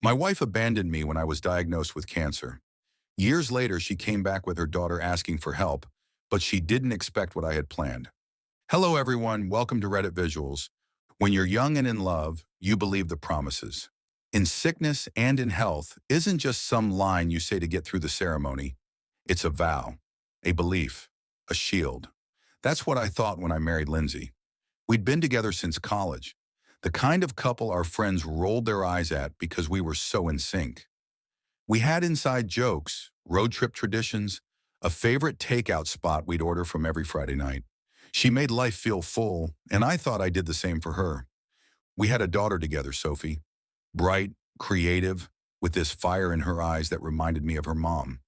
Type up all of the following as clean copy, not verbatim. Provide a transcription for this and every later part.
My wife abandoned me when I was diagnosed with cancer. Years later, she came back with her daughter asking for help, but she didn't expect what I had planned. Hello, everyone. Welcome to Reddit Visuals. When you're young and in love, you believe the promises. In sickness and in health isn't just some line you say to get through the ceremony. It's a vow, a belief, a shield. That's what I thought when I married Lindsay. We'd been together since college, the kind of couple our friends rolled their eyes at because we were so in sync. We had inside jokes, road trip traditions, a favorite takeout spot we'd order from every Friday night. She made life feel full, and I thought I did the same for her. We had a daughter together, Sophie, bright, creative, with this fire in her eyes that reminded me of her mom.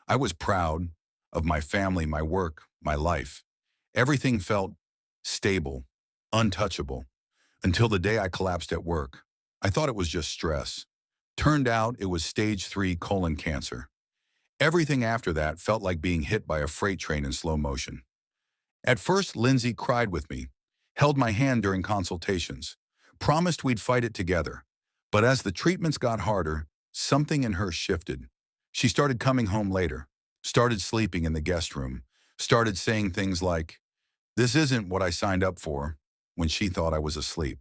I was proud of my family, my work, my life. Everything felt stable, untouchable, until the day I collapsed at work. I thought it was just stress. Turned out it was stage 3 colon cancer. Everything after that felt like being hit by a freight train in slow motion. At first, Lindsay cried with me, held my hand during consultations, promised we'd fight it together. But as the treatments got harder, something in her shifted. She started coming home later, started sleeping in the guest room, started saying things like, "This isn't what I signed up for," when she thought I was asleep.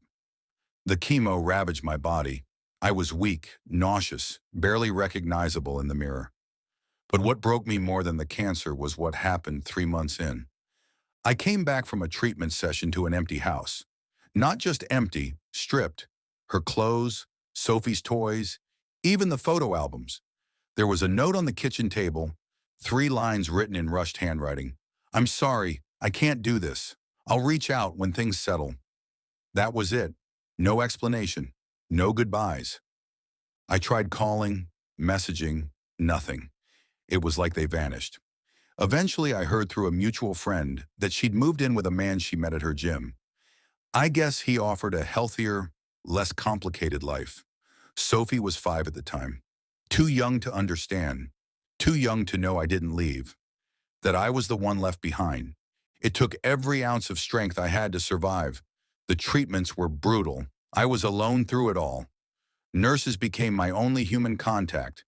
The chemo ravaged my body. I was weak, nauseous, barely recognizable in the mirror. But what broke me more than the cancer was what happened 3 months in. I came back from a treatment session to an empty house. Not just empty, stripped. Her clothes, Sophie's toys, even the photo albums. There was a note on the kitchen table, 3 lines written in rushed handwriting. "I'm sorry, I can't do this. I'll reach out when things settle." That was it. No explanation. No goodbyes. I tried calling, messaging, nothing. It was like they vanished. Eventually, I heard through a mutual friend that she'd moved in with a man she met at her gym. I guess he offered a healthier, less complicated life. Sophie was 5 at the time. Too young to understand. Too young to know I didn't leave. That I was the one left behind. It took every ounce of strength I had to survive. The treatments were brutal. I was alone through it all. Nurses became my only human contact.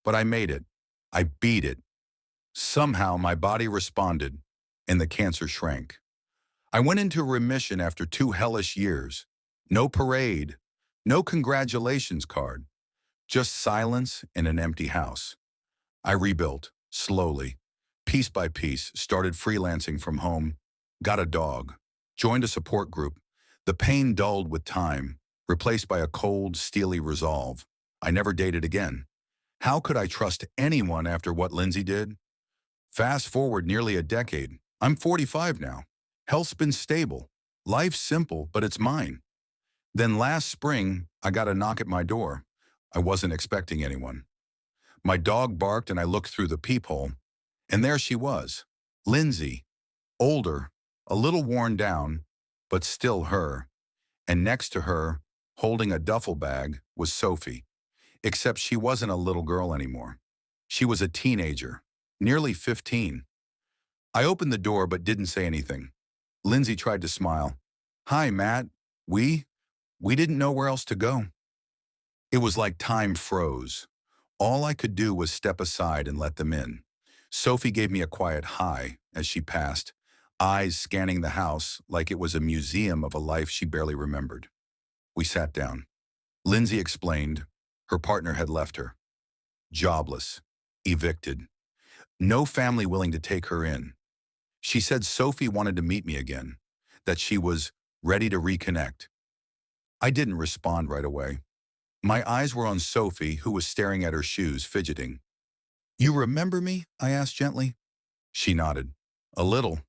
But I made it. I beat it. Somehow my body responded, and the cancer shrank. I went into remission after 2 hellish years. No parade, no congratulations card, just silence in an empty house. I rebuilt, slowly, piece by piece, started freelancing from home, got a dog, joined a support group. The pain dulled with time, replaced by a cold, steely resolve. I never dated again. How could I trust anyone after what Lindsay did? Fast forward nearly a decade. I'm 45 now. Health's been stable. Life's simple, but it's mine. Then last spring, I got a knock at my door. I wasn't expecting anyone. My dog barked and I looked through the peephole, and there she was. Lindsay, older, a little worn down, but still her. And next to her, holding a duffel bag, was Sophie. Except she wasn't a little girl anymore. She was a teenager, nearly 15. I opened the door but didn't say anything. Lindsay tried to smile. "Hi, Matt. We didn't know where else to go." It was like time froze. All I could do was step aside and let them in. Sophie gave me a quiet hi as she passed, eyes scanning the house like it was a museum of a life she barely remembered. We sat down. Lindsay explained her partner had left her. Jobless. Evicted. No family willing to take her in. She said Sophie wanted to meet me again, that she was ready to reconnect. I didn't respond right away. My eyes were on Sophie, who was staring at her shoes, fidgeting. "You remember me?" I asked gently. She nodded. "A little.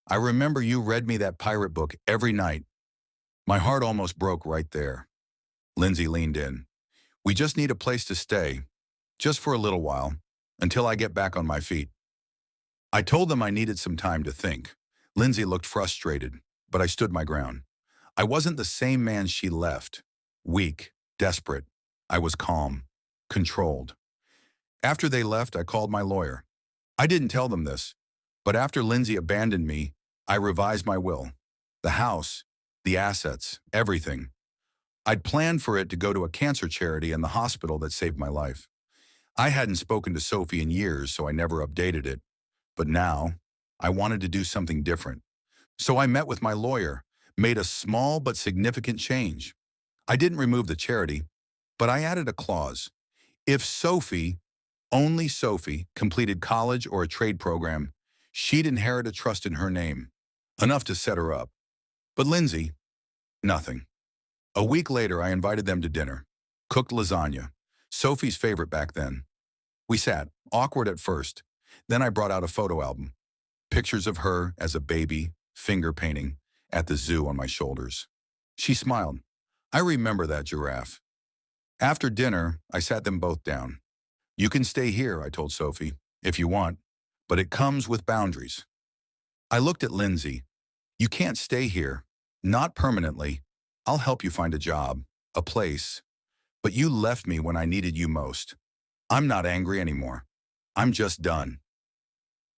I remember you read me that pirate book every night." My heart almost broke right there. Lindsay leaned in. "We just need a place to stay, just for a little while, until I get back on my feet." I told them I needed some time to think. Lindsay looked frustrated, but I stood my ground. I wasn't the same man she left. Weak, desperate. I was calm, controlled. After they left, I called my lawyer. I didn't tell them this, but after Lindsay abandoned me, I revised my will. The house, the assets, everything. I'd planned for it to go to a cancer charity and the hospital that saved my life. I hadn't spoken to Sophie in years, so I never updated it. But now, I wanted to do something different. So I met with my lawyer, made a small but significant change. I didn't remove the charity, but I added a clause. If Sophie, only Sophie, completed college or a trade program, she'd inherit a trust in her name, enough to set her up. But Lindsay, nothing. A week later, I invited them to dinner. Cooked lasagna, Sophie's favorite back then. We sat, awkward at first. Then I brought out a photo album. Pictures of her as a baby, finger painting, at the zoo on my shoulders. She smiled. I remember that giraffe. After dinner, I sat them both down. You can stay here, I told Sophie, if you want, but it comes with boundaries. I looked at Lindsay. You can't stay here. Not permanently. I'll help you find a job, a place. But you left me when I needed you most. I'm not angry anymore. I'm just done.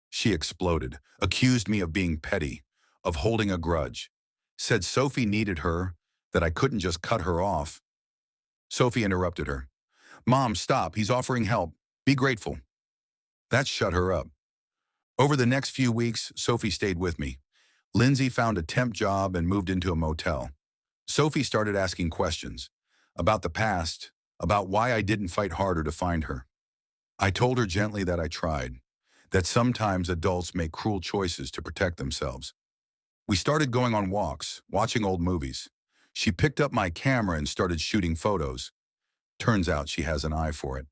She exploded, accused me of being petty, of holding a grudge, said Sophie needed her, that I couldn't just cut her off. Sophie interrupted her. Mom, stop, he's offering help. Be grateful. That shut her up. Over the next few weeks, Sophie stayed with me. Lindsay found a temp job and moved into a motel. Sophie started asking questions about the past, about why I didn't fight harder to find her. I told her gently that I tried, that sometimes adults make cruel choices to protect themselves. We started going on walks, watching old movies. She picked up my camera and started shooting photos. Turns out she has an eye for it.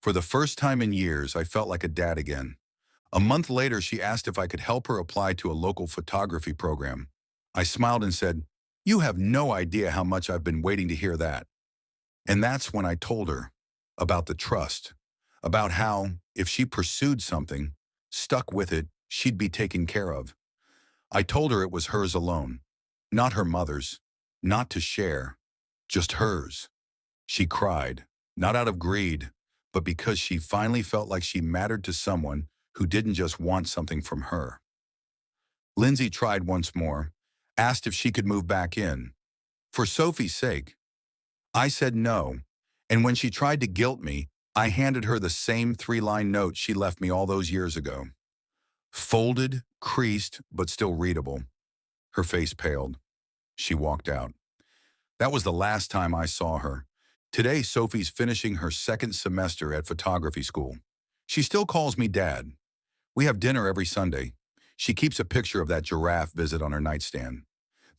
For the first time in years, I felt like a dad again. A month later, she asked if I could help her apply to a local photography program. I smiled and said, "You have no idea how much I've been waiting to hear that." And that's when I told her about the trust, about how, if she pursued something, stuck with it, she'd be taken care of. I told her it was hers alone, not her mother's, not to share, just hers. She cried, not out of greed, but because she finally felt like she mattered to someone who didn't just want something from her. Lindsay tried once more, asked if she could move back in. For Sophie's sake. I said no, and when she tried to guilt me, I handed her the same 3-line note she left me all those years ago. Folded, creased, but still readable. Her face paled. She walked out. That was the last time I saw her. Today, Sophie's finishing her second semester at photography school. She still calls me Dad. We have dinner every Sunday. She keeps a picture of that giraffe visit on her nightstand.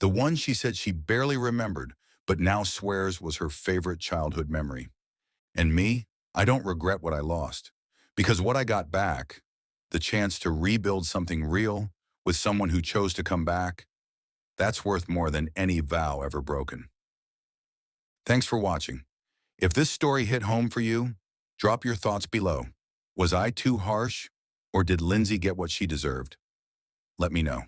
The one she said she barely remembered, but now swears was her favorite childhood memory. And me, I don't regret what I lost. Because what I got back, the chance to rebuild something real with someone who chose to come back, that's worth more than any vow ever broken. Thanks for watching. If this story hit home for you, drop your thoughts below. Was I too harsh, or did Lindsay get what she deserved? Let me know.